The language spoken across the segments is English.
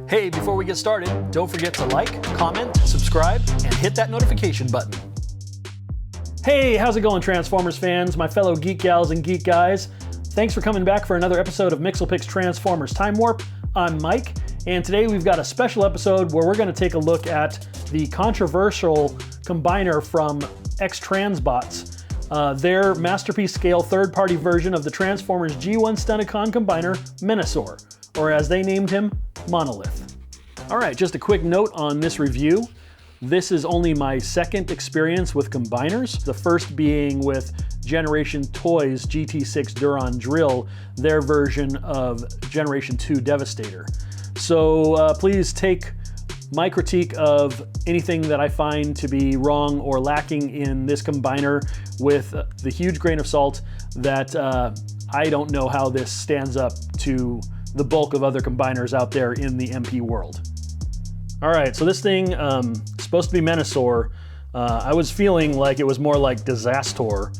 Hey, before we get started, don't forget to like, comment, subscribe, and hit that notification button. Hey, how's it going, Transformers fans, my fellow geek gals and geek guys? Thanks for coming back for another episode of MX-XIII's Transformers Time Warp. I'm Mike, and today we've got a special episode where we're going to take a look at the controversial combiner from X-Transbots, their masterpiece scale third-party version of the Transformers G1 Stunticon combiner, Menasor, or as they named him, Monolith. All right, just a quick note on this review. This is only my second experience with combiners, the first being with Generation Toys GT6 Duron Drill, their version of Generation 2 Devastator. So please take my critique of anything that I find to be wrong or lacking in this combiner with the huge grain of salt that I don't know how this stands up to the bulk of other combiners out there in the MP world. All right, so this thing is supposed to be Menasor. I was feeling like it was more like Disas-tor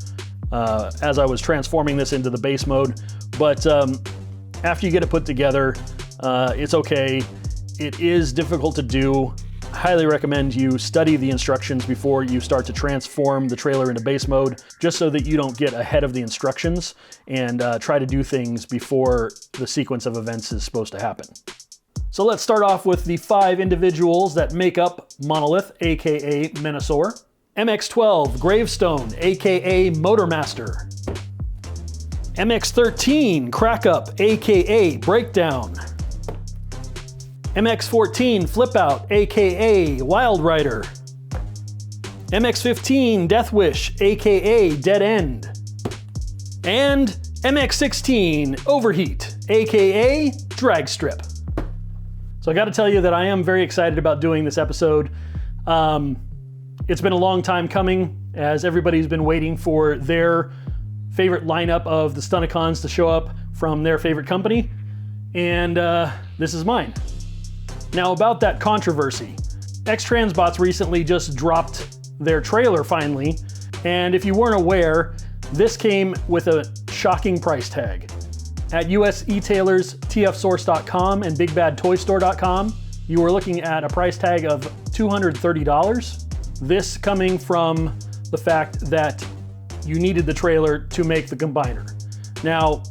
as I was transforming this into the base mode, but after you get it put together, it's okay. It is difficult to do. I highly recommend you study the instructions before you start to transform the trailer into base mode, just so that you don't get ahead of the instructions and try to do things before the sequence of events is supposed to happen. So let's start off with the 5 individuals that make up Monolith, aka Menasor. MX-XII Gravestone, aka Motormaster. MX-XIII Crackup, aka Breakdown. MX-XIV Flipout, aka Wildrider. MX-XV Deathwish, aka Dead End. And MX-XVI Overheat, aka Drag Strip. So I gotta tell you that I am very excited about doing this episode. It's been a long time coming, as everybody's been waiting for their favorite lineup of the Stunticons to show up from their favorite company, and this is mine. Now about that controversy, X-Transbots recently just dropped their trailer finally, and if you weren't aware, this came with a shocking price tag. At US e-tailers tfsource.com and bigbadtoystore.com, you were looking at a price tag of $230. This coming from the fact that you needed the trailer to make the combiner. Now,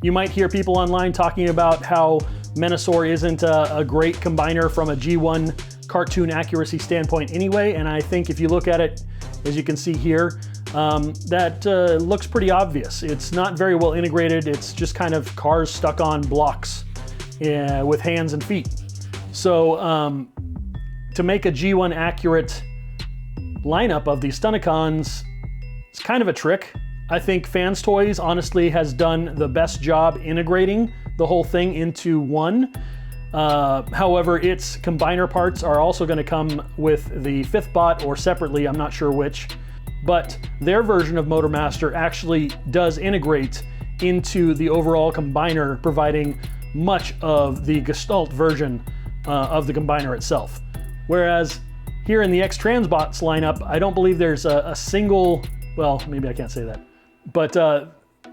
you might hear people online talking about how Menasor isn't a great combiner from a G1 cartoon accuracy standpoint anyway, and I think if you look at it, as you can see here, that looks pretty obvious. It's not very well integrated. It's just kind of cars stuck on blocks with hands and feet. So to make a G1 accurate lineup of these Stunticons, it's kind of a trick. I think Fans Toys honestly has done the best job integrating the whole thing into one. However, its combiner parts are also going to come with the 5th bot or separately, I'm not sure which. But their version of Motormaster actually does integrate into the overall combiner, providing much of the Gestalt version of the combiner itself. Whereas here in the X-Transbots lineup, I don't believe there's a single, well, maybe I can't say that, but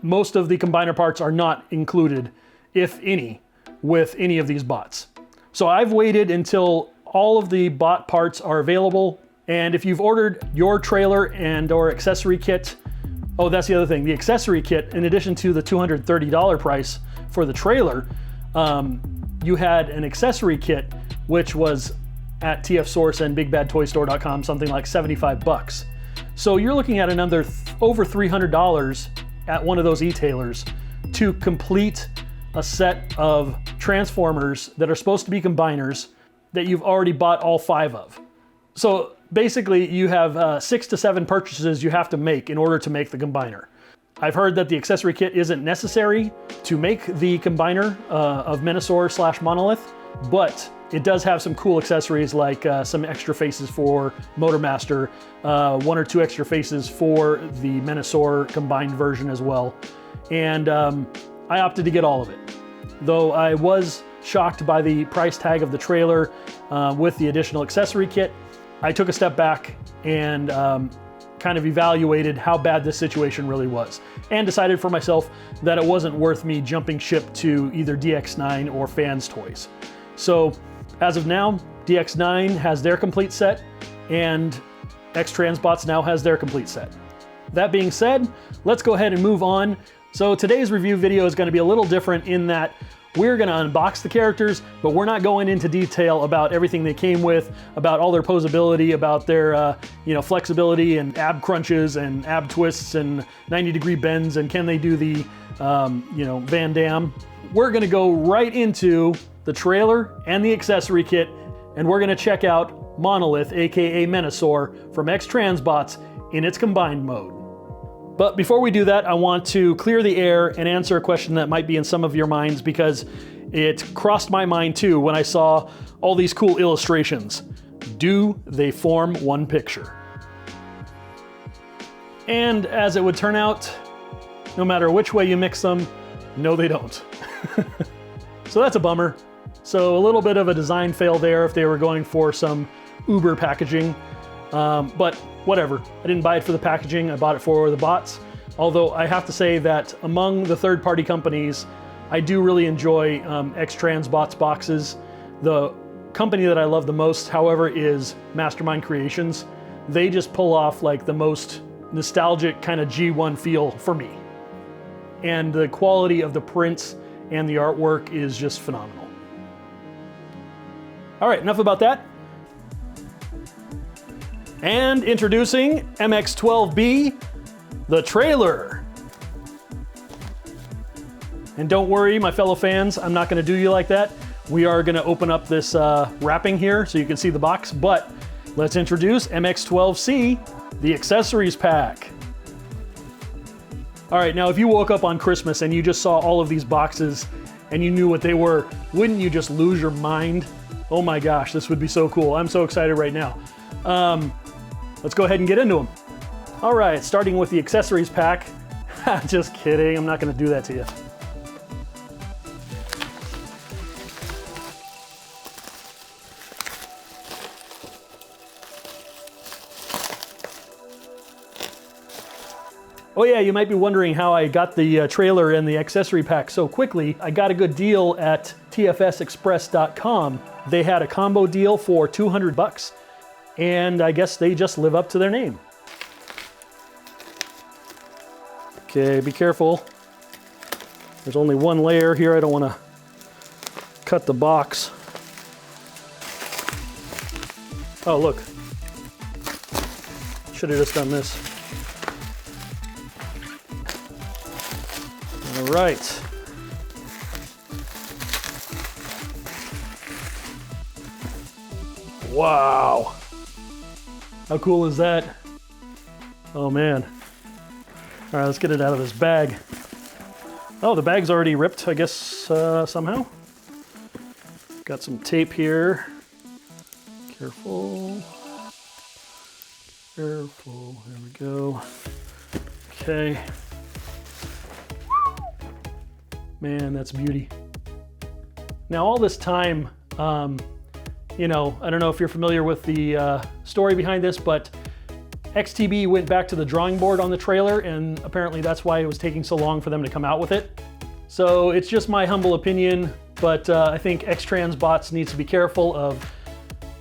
most of the combiner parts are not included, if any, with any of these bots. So I've waited until all of the bot parts are available. And if you've ordered your trailer and or accessory kit, oh, that's the other thing. The accessory kit, in addition to the $230 price for the trailer, you had an accessory kit, which was at TFSource and bigbadtoystore.com, something like 75 bucks. So you're looking at another over $300 at one of those e-tailers to complete a set of Transformers that are supposed to be combiners that you've already bought all 5 of. So basically, you have 6 to 7 purchases you have to make in order to make the combiner. I've heard that the accessory kit isn't necessary to make the combiner of Menasor / Monolith, but it does have some cool accessories like some extra faces for Motormaster, 1 or 2 extra faces for the Menasor combined version as well. And I opted to get all of it. Though I was shocked by the price tag of the trailer with the additional accessory kit, I took a step back and kind of evaluated how bad this situation really was, and decided for myself that it wasn't worth me jumping ship to either DX9 or Fans Toys. So As of now, DX9 has their complete set, and X-Transbots now has their complete set. That being said, let's go ahead and move on. So today's review video is going to be a little different in that we're going to unbox the characters, but we're not going into detail about everything they came with, about all their posability, about their flexibility and ab crunches and ab twists and 90-degree bends, and can they do the Van Damme. We're going to go right into the trailer and the accessory kit, and we're going to check out Monolith, aka Menasor, from X-Transbots in its combined mode. But before we do that, I want to clear the air and answer a question that might be in some of your minds, because it crossed my mind too when I saw all these cool illustrations. Do they form one picture? And as it would turn out, no matter which way you mix them, no they don't. So that's a bummer. So a little bit of a design fail there if they were going for some Uber packaging. But whatever, I didn't buy it for the packaging, I bought it for the bots. Although I have to say that among the third-party companies, I do really enjoy X-Transbots boxes. The company that I love the most, however, is Mastermind Creations. They just pull off like the most nostalgic kind of G1 feel for me. And the quality of the prints and the artwork is just phenomenal. All right, enough about that. And introducing MX-XIIB, the trailer. And don't worry, my fellow fans, I'm not gonna do you like that. We are gonna open up this wrapping here so you can see the box, but let's introduce MX-XIIC, the accessories pack. All right, now if you woke up on Christmas and you just saw all of these boxes and you knew what they were, wouldn't you just lose your mind? Oh my gosh, this would be so cool. I'm so excited right now. Let's go ahead and get into them. All right, starting with the accessories pack. Just kidding, I'm not gonna do that to you. Oh yeah, you might be wondering how I got the trailer and the accessory pack so quickly. I got a good deal at tfsexpress.com. They had a combo deal for 200 bucks. And I guess they just live up to their name. Okay, be careful. There's only one layer here. I don't want to cut the box. Oh, look. Should have just done this. All right. Wow. How cool is that? Oh man. All right, let's get it out of this bag. Oh, the bag's already ripped, I guess, somehow. Got some tape here. Careful. Careful, there we go. Okay. Man, that's beauty. Now all this time, I don't know if you're familiar with the story behind this, but XTB went back to the drawing board on the trailer, and apparently that's why it was taking so long for them to come out with it. So it's just my humble opinion, but I think X-Transbots needs to be careful of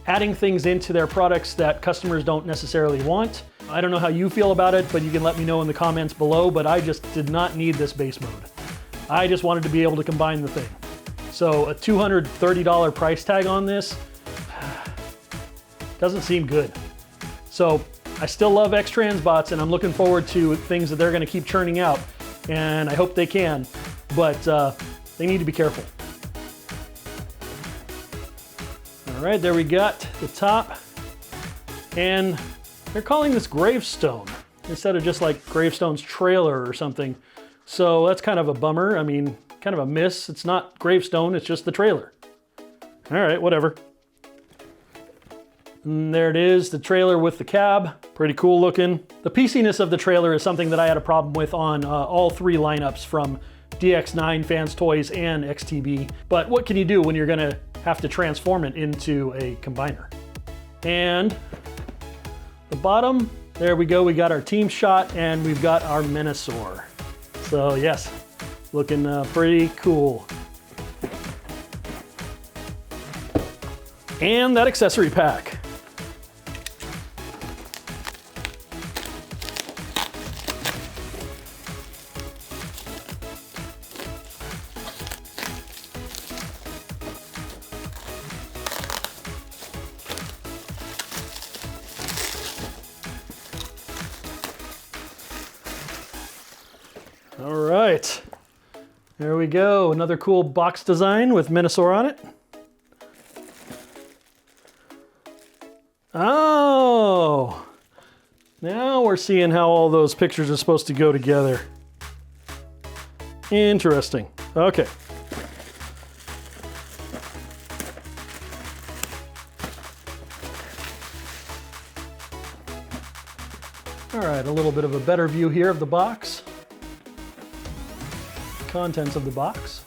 adding things into their products that customers don't necessarily want. I don't know how you feel about it, but you can let me know in the comments below, but I just did not need this base mode. I just wanted to be able to combine the thing. So a $230 price tag on this, doesn't seem good. So I still love X-Transbots, and I'm looking forward to things that they're gonna keep churning out, and I hope they can, but they need to be careful. All right, there we got the top, and they're calling this Gravestone instead of just like Gravestone's trailer or something. So that's kind of a bummer. I mean, kind of a miss. It's not Gravestone, it's just the trailer. All right, whatever. And there it is, the trailer with the cab. Pretty cool looking. The pieceiness of the trailer is something that I had a problem with on all three lineups from DX9, Fans Toys, and XTB. But what can you do when you're gonna have to transform it into a combiner? And the bottom, there we go, we got our team shot and we've got our Menasor. So yes, looking pretty cool. And that accessory pack. All right, there we go. Another cool box design with Menasor on it. Oh, now we're seeing how all those pictures are supposed to go together. Interesting. Okay. All right, a little bit of a better view here of the box. Contents of the box.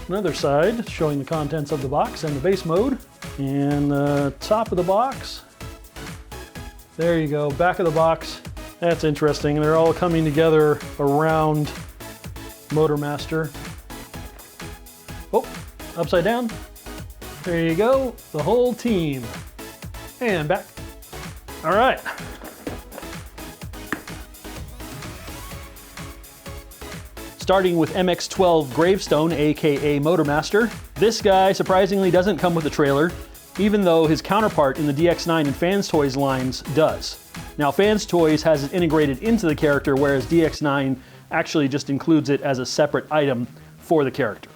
Another side showing the contents of the box and the base mode. And the top of the box. There you go, back of the box. That's interesting. They're all coming together around Motormaster. Oh, upside down. There you go, the whole team. And back. All right. Starting with MX-XII Gravestone, aka Motormaster. This guy surprisingly doesn't come with a trailer, even though his counterpart in the DX9 and Fans Toys lines does. Now Fans Toys has it integrated into the character, whereas DX9 actually just includes it as a separate item for the character.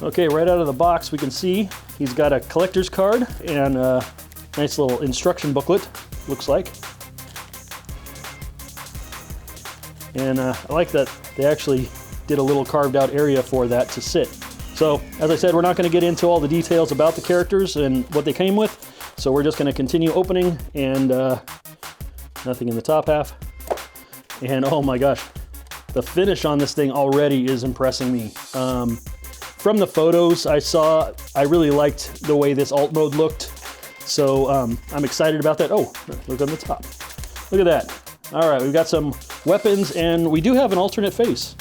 Okay, right out of the box we can see he's got a collector's card and a nice little instruction booklet, looks like. And I like that they actually did a little carved out area for that to sit. So, as I said, we're not going to get into all the details about the characters and what they came with, so we're just going to continue opening, and nothing in the top half. And oh my gosh, the finish on this thing already is impressing me. From the photos I saw, I really liked the way this alt mode looked. So I'm excited about that. Oh, look on the top. Look at that. All right, we've got some weapons, and we do have an alternate face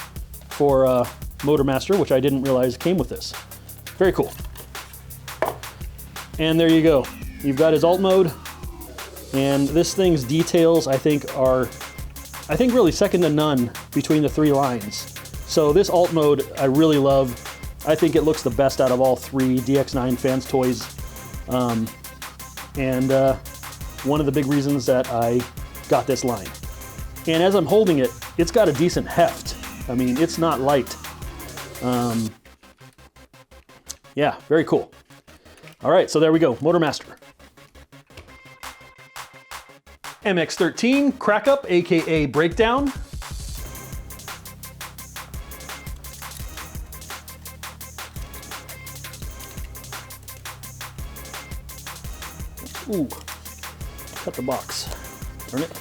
for Motormaster, which I didn't realize came with this. Very cool. And there you go. You've got his alt mode, and this thing's details I think are, really second to none between the three lines. So this alt mode I really love. I think it looks the best out of all three DX9 Fans Toys. And one of the big reasons that I got this line. And as I'm holding it, it's got a decent heft. I mean, it's not light. Yeah, very cool. All right, so there we go, Motormaster. MX-XIII Crack Up, aka Breakdown. Ooh, cut the box. Turn it.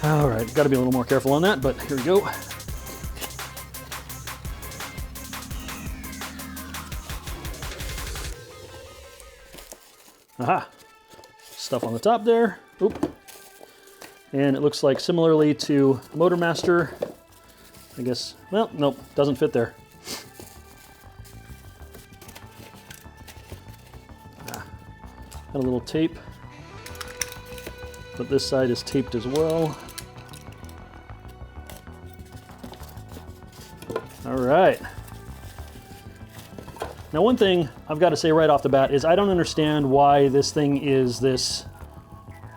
All right, got to be a little more careful on that, but here we go. Aha, stuff on the top there. Oop. And it looks like similarly to Motormaster, I guess, well, nope, doesn't fit there. Got a little tape, but this side is taped as well. All right. Now one thing I've got to say right off the bat is I don't understand why this thing is this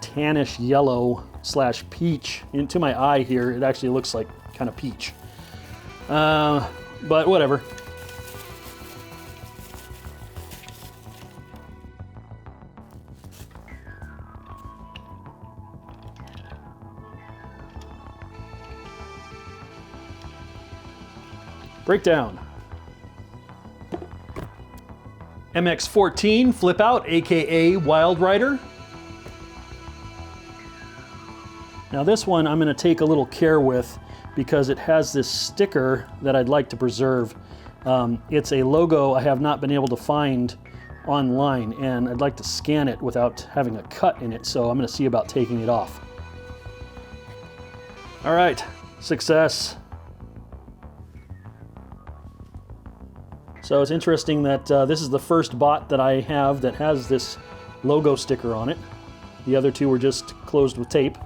tannish yellow / peach. Into my eye here, it actually looks like kind of peach. But whatever. Breakdown. MX-XIV Flip Out, aka Wildrider. Now this one I'm going to take a little care with because it has this sticker that I'd like to preserve. It's a logo I have not been able to find online, and I'd like to scan it without having a cut in it, so I'm going to see about taking it off. All right, success. So it's interesting that this is the first bot that I have that has this logo sticker on it. The other two were just closed with tape.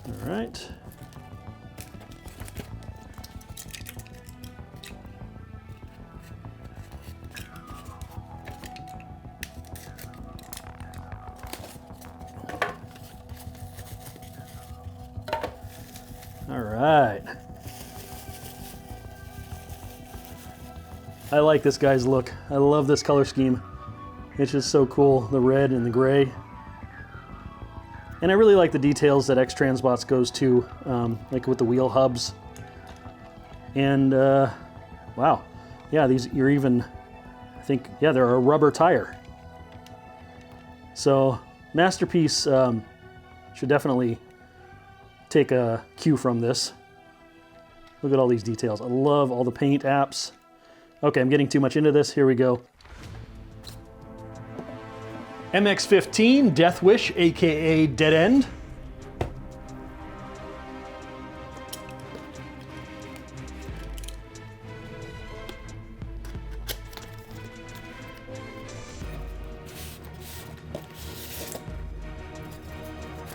All right. All right. I like this guy's look. I love this color scheme. It's just so cool, the red and the gray. And I really like the details that X-Transbots goes to, like with the wheel hubs. And wow, yeah, these, you're even, I think, yeah, they're a rubber tire. So Masterpiece should definitely take a cue from this. Look at all these details. I love all the paint apps. Okay, I'm getting too much into this. Here we go. MX-15 Death Wish, aka Dead End.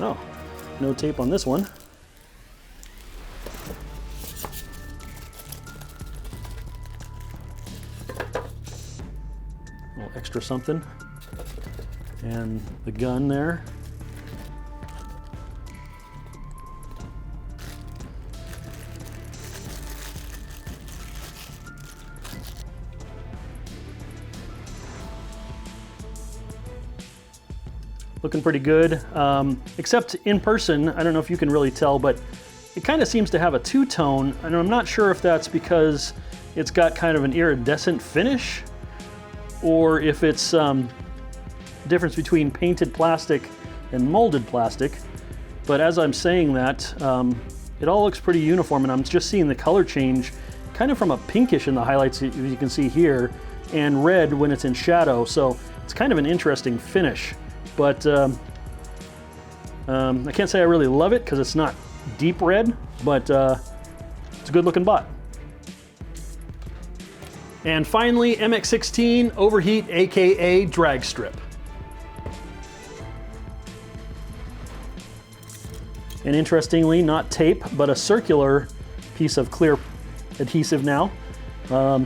Oh, no tape on this one. A little extra something. And the gun there. Looking pretty good, except in person, I don't know if you can really tell, but it kind of seems to have a two-tone, and I'm not sure if that's because it's got kind of an iridescent finish, or if it's difference between painted plastic and molded plastic. But as I'm saying that, it all looks pretty uniform, and I'm just seeing the color change kind of from a pinkish in the highlights, as you can see here, and red when it's in shadow. So it's kind of an interesting finish. But I can't say I really love it because it's not deep red, but it's a good looking bot. And finally, MX-16 Overheat, aka Drag Strip. And interestingly, not tape, but a circular piece of clear adhesive now.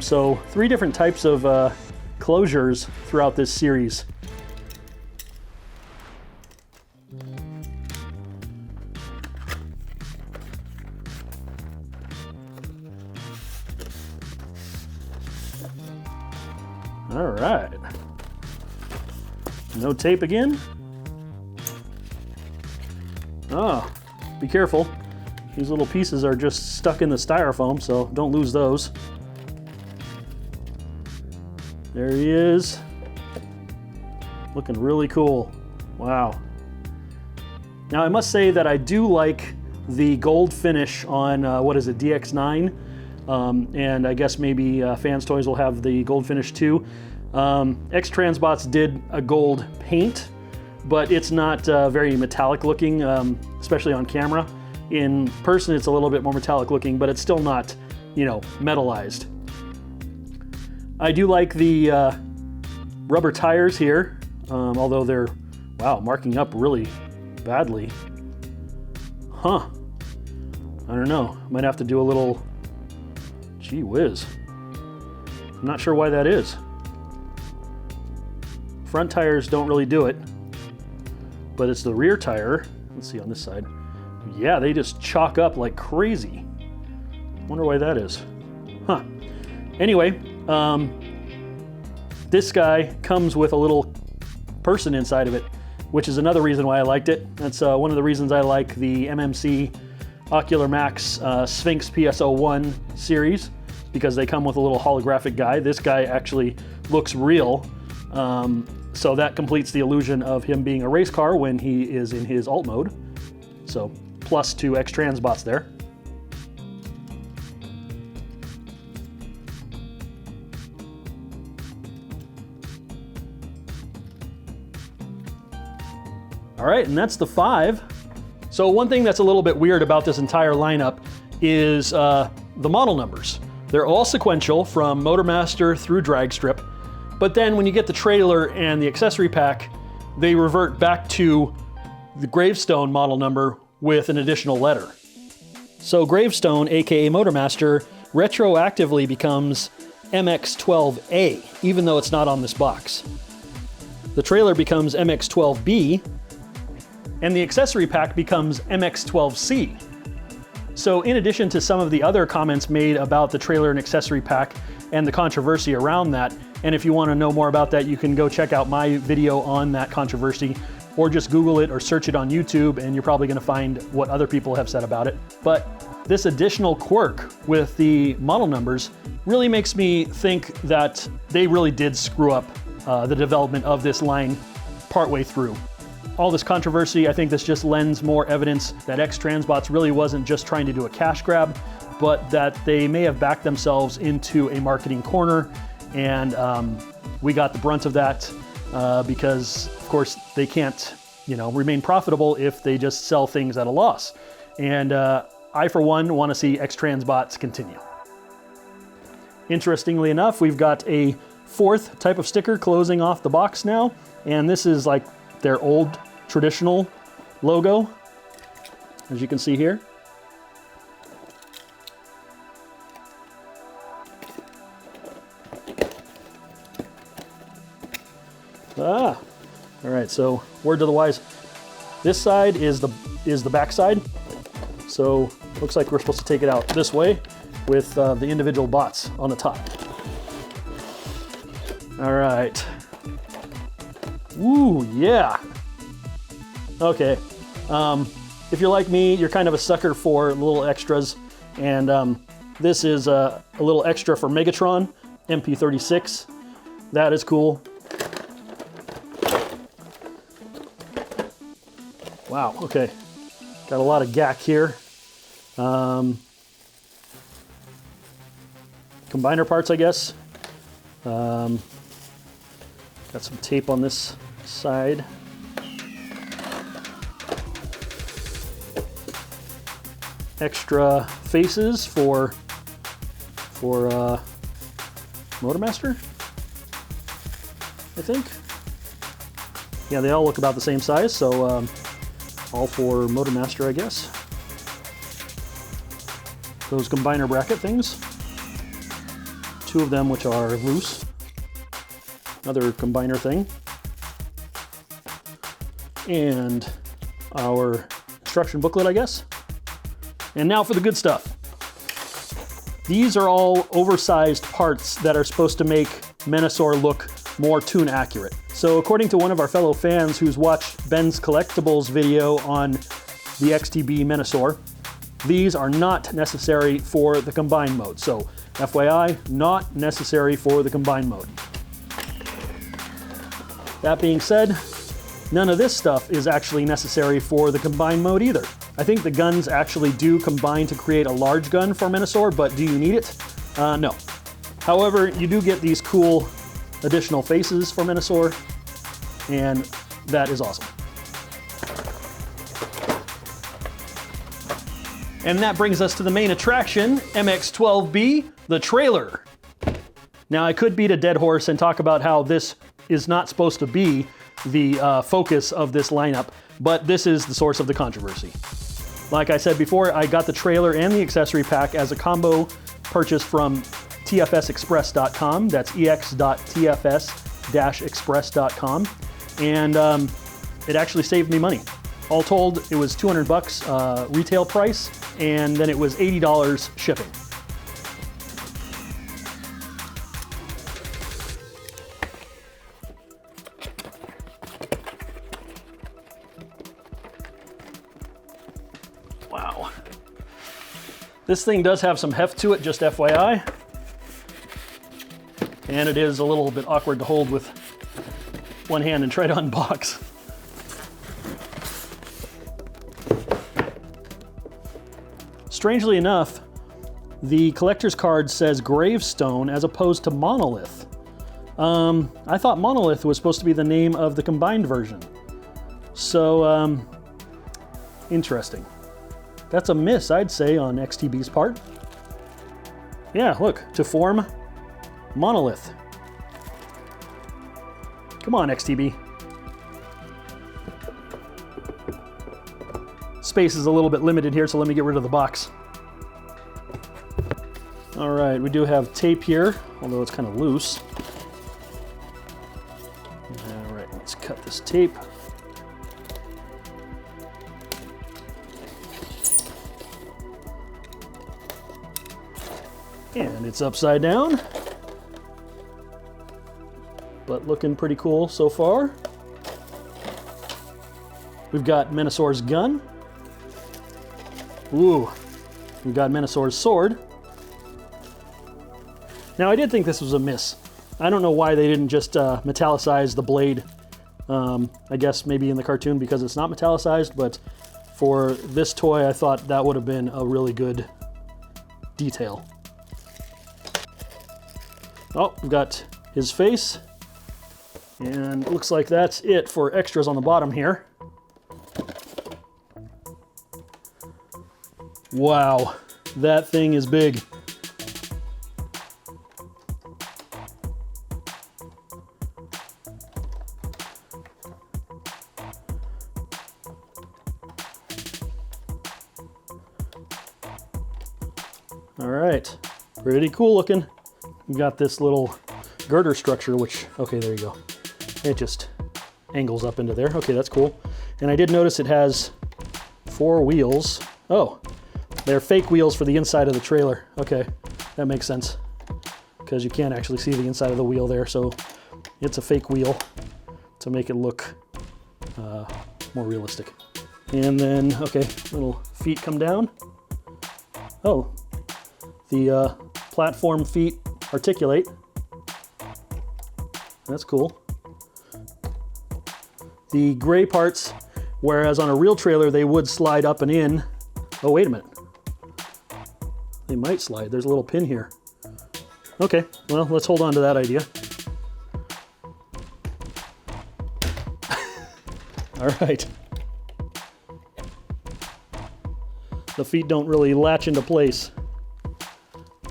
So 3 different types of closures throughout this series. All right. No tape again. Oh, be careful. These little pieces are just stuck in the styrofoam, so don't lose those. There he is. Looking really cool. Wow. Now I must say that I do like the gold finish on, what is it, DX9? And I guess maybe Fans Toys will have the gold finish too. X-Transbots did a gold paint, but it's not very metallic looking, especially on camera. In person, it's a little bit more metallic looking, but it's still not, you know, metallized. I do like the rubber tires here, although they're, wow, marking up really badly. Huh. I don't know. Might have to do a little, gee whiz. I'm not sure why that is. Front tires don't really do it, but it's the rear tire. Let's see on this side. Yeah, they just chalk up like crazy. Wonder why that is. Huh. Anyway, this guy comes with a little person inside of it, which is another reason why I liked it. That's one of the reasons I like the MMC Ocular Max Sphinx PS01 series, because they come with a little holographic guy. This guy actually looks real. So that completes the illusion of him being a race car when he is in his alt mode. So plus 2 X-Transbots there. All right, and that's the 5. So one thing that's a little bit weird about this entire lineup is the model numbers. They're all sequential from Motormaster through Dragstrip, but then when you get the trailer and the accessory pack, they revert back to the Gravestone model number with an additional letter. So Gravestone, aka Motormaster, retroactively becomes MX-XIIA, even though it's not on this box. The trailer becomes MX-XIIB, and the accessory pack becomes MX-XIIC. So in addition to some of the other comments made about the trailer and accessory pack and the controversy around that, and if you want to know more about that, you can go check out my video on that controversy, or just Google it or search it on YouTube, and you're probably going to find what other people have said about it. But this additional quirk with the model numbers really makes me think that they really did screw up the development of this line partway through. All this controversy, I think this just lends more evidence that X-Transbots really wasn't just trying to do a cash grab, but that they may have backed themselves into a marketing corner, and we got the brunt of that because, of course, they can't, remain profitable if they just sell things at a loss. And I, for one, want to see X-Transbots continue. Interestingly enough, we've got a 4th type of sticker closing off the box now, and this is like their old traditional logo, as you can see here. All right, so word to the wise, this side is the back side. So looks like we're supposed to take it out this way with the individual bots on the top. All right. Ooh, yeah. Okay. If you're like me, you're kind of a sucker for little extras, and this is a little extra for Megatron, MP36. That is cool. Wow, okay. Got a lot of gack here. Combiner parts, I guess. Got some tape on this side. Extra faces for Motormaster, I think. Yeah, they all look about the same size, so all for Motormaster, I guess. Those combiner bracket things. 2 of them which are loose. Another combiner thing. And our instruction booklet, I guess. And now for the good stuff. These are all oversized parts that are supposed to make Menasor look more tune accurate. So according to one of our fellow fans who's watched Ben's Collectibles video on the XTB Menasor, these are not necessary for the combine mode. So FYI, not necessary for the combine mode. That being said, none of this stuff is actually necessary for the combine mode either. I think the guns actually do combine to create a large gun for Menasor, but do you need it? No. However, you do get these cool additional faces for Menasor, and that is awesome. And that brings us to the main attraction, MX-XIIB, the trailer. Now, I could beat a dead horse and talk about how this is not supposed to be the focus of this lineup, but this is the source of the controversy. Like I said before, I got the trailer and the accessory pack as a combo purchase from tfsexpress.com. That's ex.tfs-express.com. And it actually saved me money. All told, it was $200 retail price, and then it was $80 shipping. Wow. This thing does have some heft to it, just FYI. And it is a little bit awkward to hold with one hand and try to unbox. strangely enough, the collector's card says Gravestone as opposed to Monolith. I thought Monolith was supposed to be the name of the combined version. So, interesting. That's a miss, I'd say, on XTB's part. Yeah, look, to form Monolith. Come on, XTB. Space is a little bit limited here, so let me get rid of the box. All right, we do have tape here, although it's kind of loose. All right, let's cut this tape. And it's upside down, but looking pretty cool so far. We've got Menasor's gun. Ooh, we've got Menasor's sword. Now, I did think this was a miss. I don't know why they didn't just metallicize the blade. I guess maybe in the cartoon because it's not metallicized, but for this toy, I thought that would have been a really good detail. Oh, we've got his face, and it looks like that's it for extras on the bottom here. Wow, that thing is big. All right, pretty cool looking. We've got this little girder structure, which, okay, there you go. It just angles up into there. Okay, that's cool. And I did notice it has 4 wheels. Oh, they're fake wheels for the inside of the trailer. Okay, that makes sense because you can't actually see the inside of the wheel there. So it's a fake wheel to make it look more realistic. And then, okay, little feet come down. Oh, the platform feet articulate. That's cool. The gray parts, whereas on a real trailer they would slide up and in. Oh, wait a minute. They might slide. There's a little pin here. Okay, well, let's hold on to that idea. All right. The feet don't really latch into place.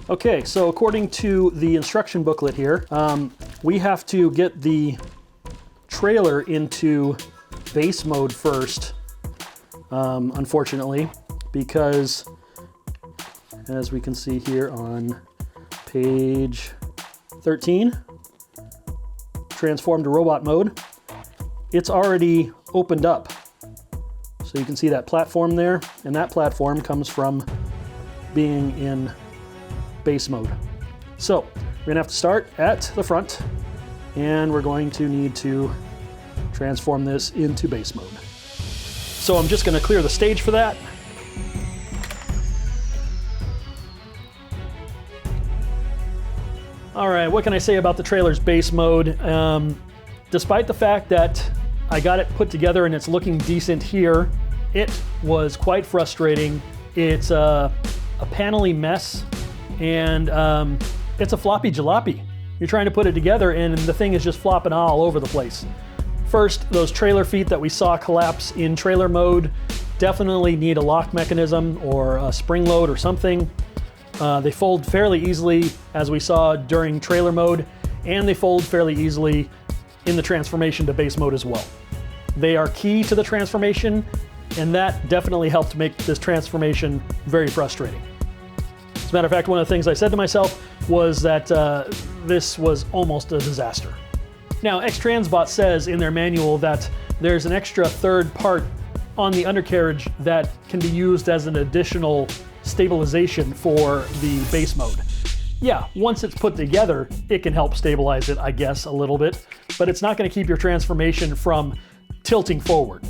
Okay, so according to the instruction booklet here, we have to get the trailer into base mode first, unfortunately, because as we can see here on page 13, transform to robot mode, it's already opened up. So you can see that platform there, and that platform comes from being in base mode. So we're gonna have to start at the front, and we're going to need to transform this into base mode. So I'm just gonna clear the stage for that. All right, what can I say about the trailer's base mode? Despite the fact that I got it put together and it's looking decent here, it was quite frustrating. It's a panel-y mess, and it's a floppy jalopy. You're trying to put it together and the thing is just flopping all over the place. First, those trailer feet that we saw collapse in trailer mode definitely need a lock mechanism or a spring load or something. They fold fairly easily, as we saw during trailer mode, and they fold fairly easily in the transformation to base mode as well. They are key to the transformation, and that definitely helped make this transformation very frustrating. As a matter of fact, one of the things I said to myself was that this was almost a disaster. Now, X-Transbots says in their manual that there's an extra third part on the undercarriage that can be used as an additional stabilization for the base mode. Yeah, once it's put together, it can help stabilize it, I guess, a little bit, but it's not going to keep your transformation from tilting forward.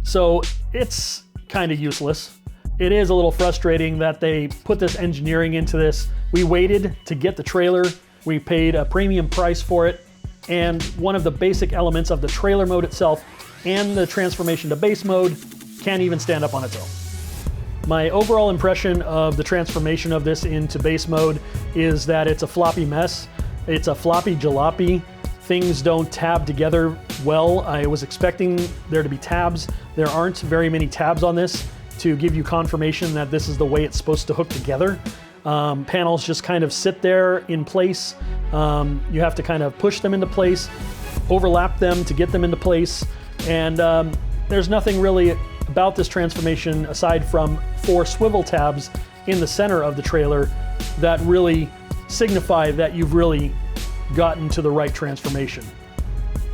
So it's kind of useless. It is a little frustrating that they put this engineering into this. We waited to get the trailer. We paid a premium price for it. And one of the basic elements of the trailer mode itself and the transformation to base mode can't even stand up on its own. My overall impression of the transformation of this into base mode is that it's a floppy mess. It's a floppy jalopy. Things don't tab together well. I was expecting there to be tabs. There aren't very many tabs on this to give you confirmation that this is the way it's supposed to hook together. Panels just kind of sit there in place. You have to kind of push them into place, overlap them to get them into place. And there's nothing really about this transformation aside from 4 swivel tabs in the center of the trailer that really signify that you've really gotten to the right transformation.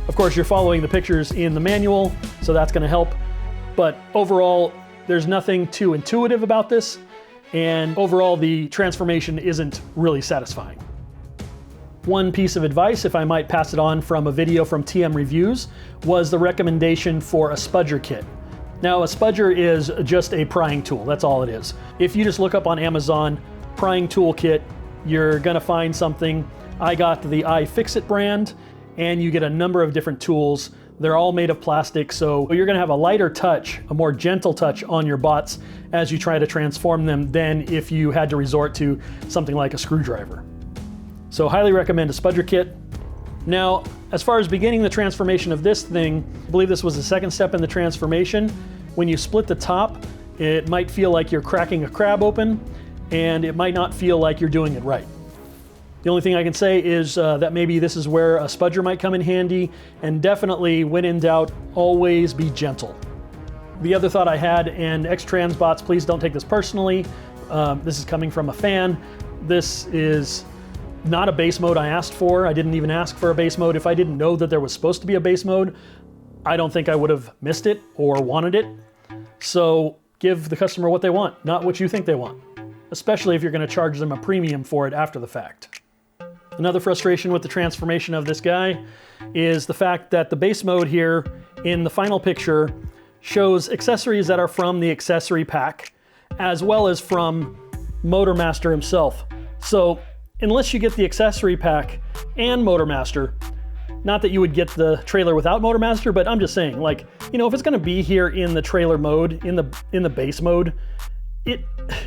Of course, you're following the pictures in the manual, so that's going to help. But overall, there's nothing too intuitive about this, and overall the transformation isn't really satisfying. One piece of advice, if I might pass it on from a video from TM Reviews, was the recommendation for a spudger kit. Now, a spudger is just a prying tool, that's all it is. If you just look up on Amazon, prying tool kit, you're gonna find something. I got the iFixit brand, and you get a number of different tools. They're all made of plastic, so you're gonna have a lighter touch, a more gentle touch on your bots as you try to transform them than if you had to resort to something like a screwdriver. So highly recommend a spudger kit. Now, as far as beginning the transformation of this thing, I believe this was the second step in the transformation. When you split the top, it might feel like you're cracking a crab open, and it might not feel like you're doing it right. The only thing I can say is that maybe this is where a spudger might come in handy, and definitely, when in doubt, always be gentle. The other thought I had, and X-Transbots, please don't take this personally, this is coming from a fan. This is not a base mode I asked for. I didn't even ask for a base mode. If I didn't know that there was supposed to be a base mode, I don't think I would have missed it or wanted it. So give the customer what they want, not what you think they want, especially if you're going to charge them a premium for it after the fact. Another frustration with the transformation of this guy is the fact that the base mode here in the final picture shows accessories that are from the accessory pack, as well as from Motormaster himself. So unless you get the accessory pack and Motormaster, not that you would get the trailer without Motormaster, but I'm just saying, like, you know, if it's gonna be here in the trailer mode, in the base mode, it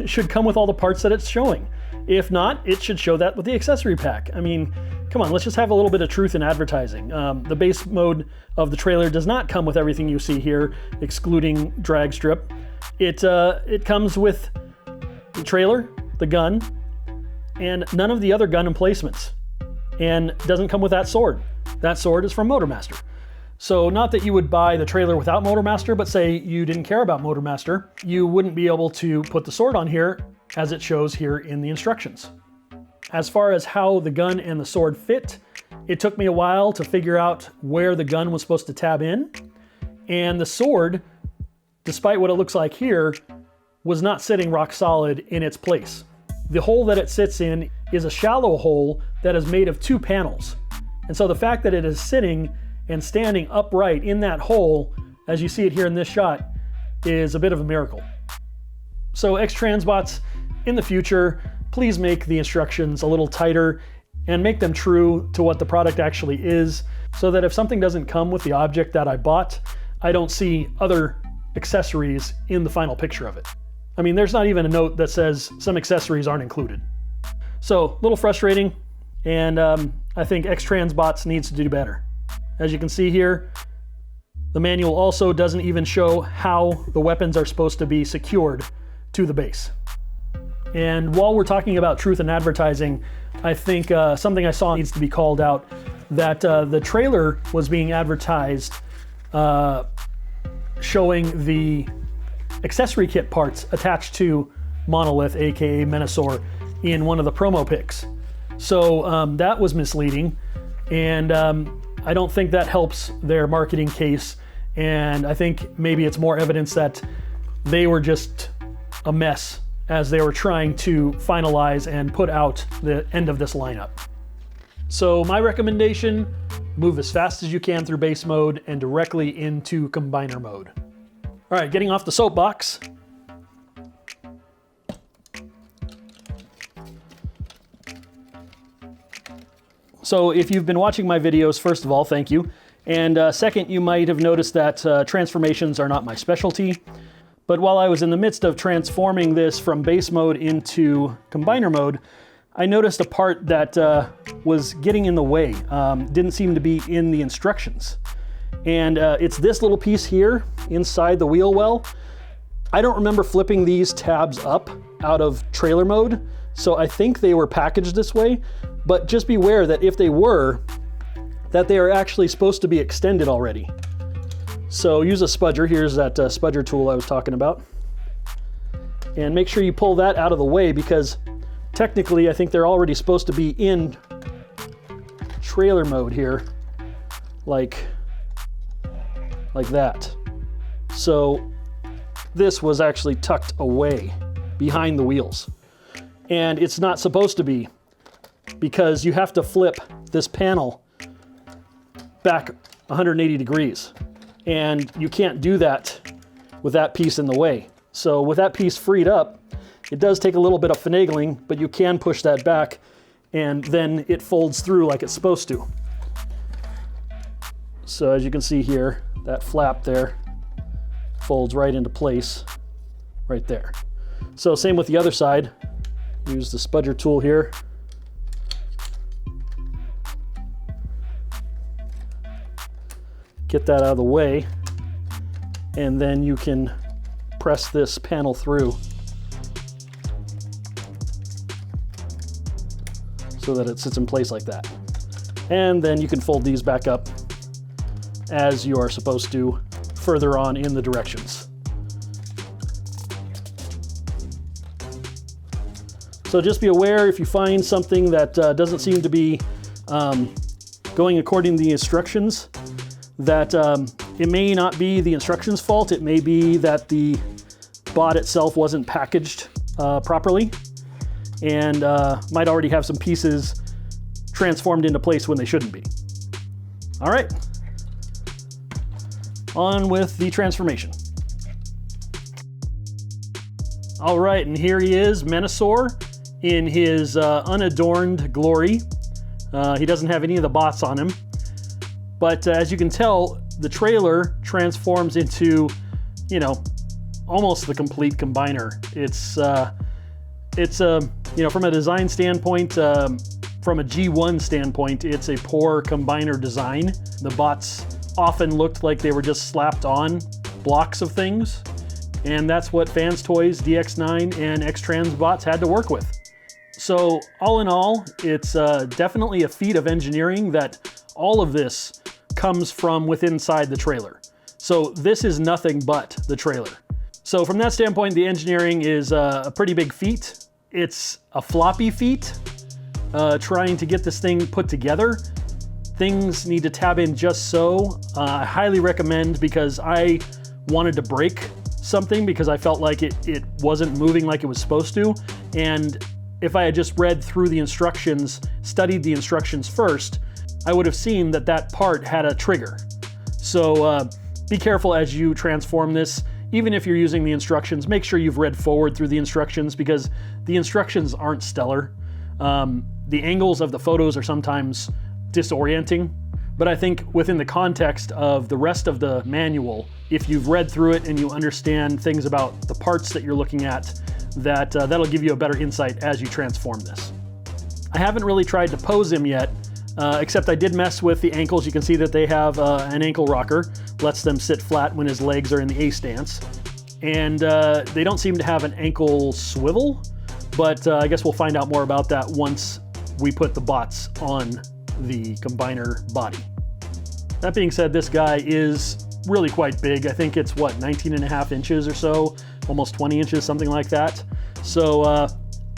should come with all the parts that it's showing. If not, it should show that with the accessory pack. I mean, come on, let's just have a little bit of truth in advertising. The base mode of the trailer does not come with everything you see here, excluding drag strip. It comes with the trailer, the gun, and none of the other gun emplacements. And doesn't come with that sword. That sword is from Motormaster. So not that you would buy the trailer without Motormaster, but say you didn't care about Motormaster, you wouldn't be able to put the sword on here as it shows here in the instructions. As far as how the gun and the sword fit, it took me a while to figure out where the gun was supposed to tab in. And the sword, despite what it looks like here, was not sitting rock solid in its place. The hole that it sits in is a shallow hole that is made of 2 panels. And so the fact that it is sitting and standing upright in that hole, as you see it here in this shot, is a bit of a miracle. So X-Transbots, in the future, please make the instructions a little tighter and make them true to what the product actually is, so that if something doesn't come with the object that I bought, I don't see other accessories in the final picture of it. I mean, there's not even a note that says some accessories aren't included. So, a little frustrating, and I think X-Transbots needs to do better. As you can see here, the manual also doesn't even show how the weapons are supposed to be secured to the base. And while we're talking about truth in advertising, I think something I saw needs to be called out, that the trailer was being advertised showing the accessory kit parts attached to Monolith, aka Menasor, in one of the promo pics. So that was misleading, and I don't think that helps their marketing case, and I think maybe it's more evidence that they were just a mess as they were trying to finalize and put out the end of this lineup. So my recommendation, move as fast as you can through base mode and directly into combiner mode. All right, getting off the soapbox. So if you've been watching my videos, first of all, thank you. And second, you might have noticed that transformations are not my specialty. But while I was in the midst of transforming this from base mode into combiner mode, I noticed a part that was getting in the way, didn't seem to be in the instructions. And it's this little piece here inside the wheel well. I don't remember flipping these tabs up out of trailer mode, so I think they were packaged this way, but just beware that if they were, that they are actually supposed to be extended already. So use a spudger. Here's that spudger tool I was talking about. And make sure you pull that out of the way, because technically I think they're already supposed to be in trailer mode here, like that. So this was actually tucked away behind the wheels. And it's not supposed to be, because you have to flip this panel back 180 degrees. And you can't do that with that piece in the way. So with that piece freed up, it does take a little bit of finagling, but you can push that back and then it folds through like it's supposed to. So as you can see here, that flap there folds right into place right there. So same with the other side. Use the spudger tool here. Get that out of the way, and then you can press this panel through so that it sits in place like that. And then you can fold these back up as you are supposed to further on in the directions. So just be aware if you find something that doesn't seem to be going according to the instructions, that it may not be the instructions' fault. It may be that the bot itself wasn't packaged properly and might already have some pieces transformed into place when they shouldn't be. All right, on with the transformation. All right, and here he is, Menasor, in his unadorned glory. He doesn't have any of the bots on him. But as you can tell, the trailer transforms into, you know, almost the complete combiner. It's you know, from a design standpoint, from a G1 standpoint, it's a poor combiner design. The bots often looked like they were just slapped on blocks of things. And that's what Fans Toys DX9 and X-Transbots had to work with. So all in all, it's definitely a feat of engineering that all of this comes from within inside the trailer. So this is nothing but the trailer. So from that standpoint, the engineering is a pretty big feat. It's a floppy feat, trying to get this thing put together. Things need to tab in just so. I highly recommend, because I wanted to break something because I felt like it wasn't moving like it was supposed to. And if I had just read through the instructions, studied the instructions first, I would have seen that that part had a trigger. So be careful as you transform this. Even if you're using the instructions, make sure you've read forward through the instructions, because the instructions aren't stellar. The angles of the photos are sometimes disorienting, but I think within the context of the rest of the manual, if you've read through it and you understand things about the parts that you're looking at, that'll give you a better insight as you transform this. I haven't really tried to pose him yet, except I did mess with the ankles. You can see that they have an ankle rocker, lets them sit flat when his legs are in the A stance. And they don't seem to have an ankle swivel, but I guess we'll find out more about that once we put the bots on the combiner body. That being said, this guy is really quite big. I think it's what, 19.5 inches or so, almost 20 inches, something like that. So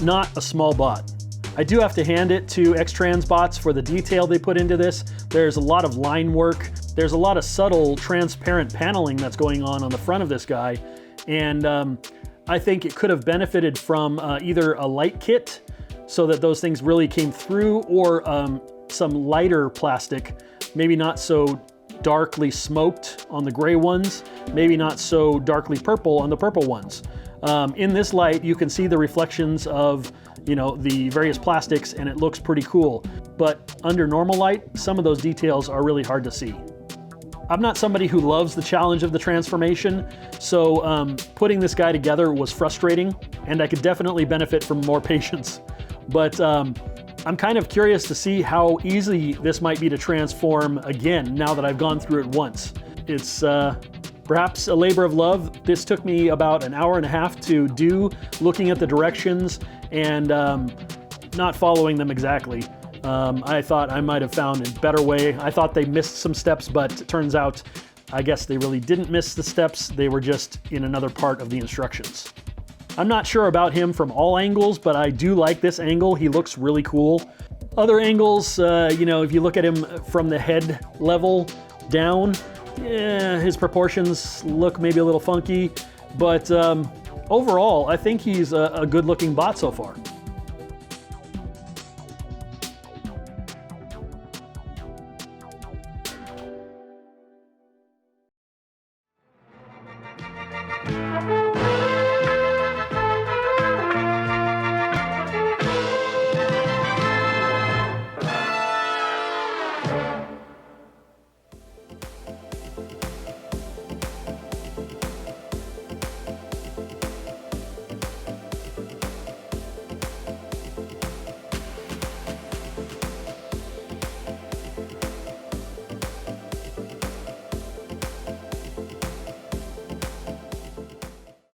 not a small bot. I do have to hand it to X-Transbots for the detail they put into this. There's a lot of line work. There's a lot of subtle transparent paneling that's going on the front of this guy. And I think it could have benefited from either a light kit so that those things really came through, or some lighter plastic, maybe not so darkly smoked on the gray ones, maybe not so darkly purple on the purple ones. In this light, you can see the reflections of, you know, the various plastics, and it looks pretty cool. But under normal light, some of those details are really hard to see. I'm not somebody who loves the challenge of the transformation, so putting this guy together was frustrating, and I could definitely benefit from more patience. But I'm kind of curious to see how easy this might be to transform again now that I've gone through it once. It's perhaps a labor of love. This took me about an hour and a half to do, looking at the directions and not following them exactly. I thought I might have found a better way. I thought they missed some steps, but it turns out, I guess they really didn't miss the steps. They were just in another part of the instructions. I'm not sure about him from all angles, but I do like this angle. He looks really cool. Other angles, you know, if you look at him from the head level down, his proportions look maybe a little funky, but overall, I think he's a good-looking bot so far.